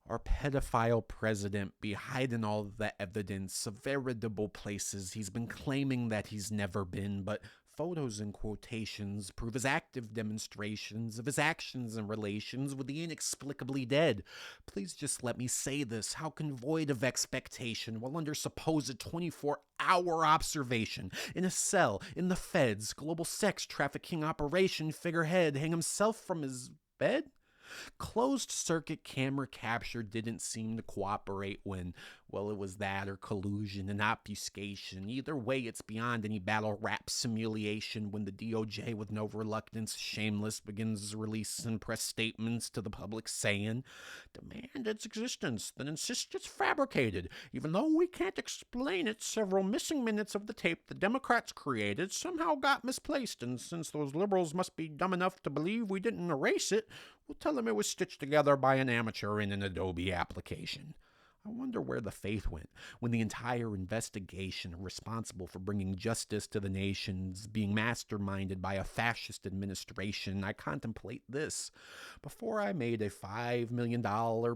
Our pedophile president be hiding all the evidence of veritable places he's been claiming that he's never been, but photos and quotations prove his active demonstrations of his actions and relations with the inexplicably dead. Please just let me say this. How convoid of expectation while under supposed 24-hour observation in a cell in the feds, global sex trafficking operation figurehead hang himself from his bed? Closed circuit camera capture didn't seem to cooperate when, well, it was that or collusion and obfuscation. Either way, it's beyond any battle rap simulation when the DOJ, with no reluctance, shameless, begins releasing press statements to the public saying, demand its existence, then insist it's fabricated. Even though we can't explain it, several missing minutes of the tape the Democrats created somehow got misplaced, and since those liberals must be dumb enough to believe we didn't erase it, we'll tell them it was stitched together by an amateur in an Adobe application. I wonder where the faith went when the entire investigation responsible for bringing justice to the nation's being masterminded by a fascist administration. I contemplate this. Before I made a $5 million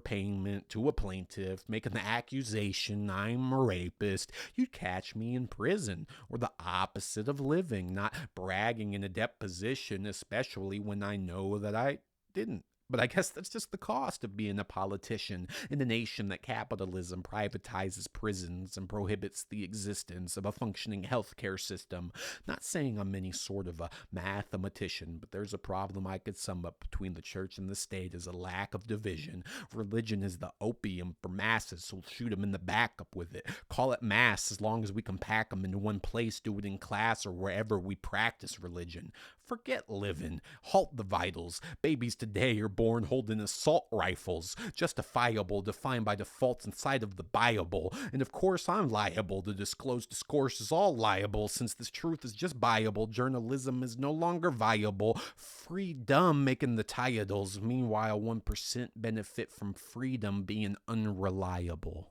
payment to a plaintiff making the accusation I'm a rapist, you'd catch me in prison, or the opposite of living, not bragging in a deposition, especially when I know that I didn't. But I guess that's just the cost of being a politician in a nation that capitalism privatizes prisons and prohibits the existence of a functioning healthcare system. Not saying I'm any sort of a mathematician, but there's a problem I could sum up between the church and the state as a lack of division. Religion is the opium for masses, so we'll shoot them in the back up with it. Call it mass as long as we can pack them into one place, do it in class or wherever we practice religion. Forget living. Halt the vitals. Babies today are born holding assault rifles, justifiable, defined by defaults inside of the Bible. And of course, I'm liable to disclose discourse is all liable, since this truth is just buyable. Journalism is no longer viable. Freedom making the titles. Meanwhile, 1% benefit from freedom being unreliable.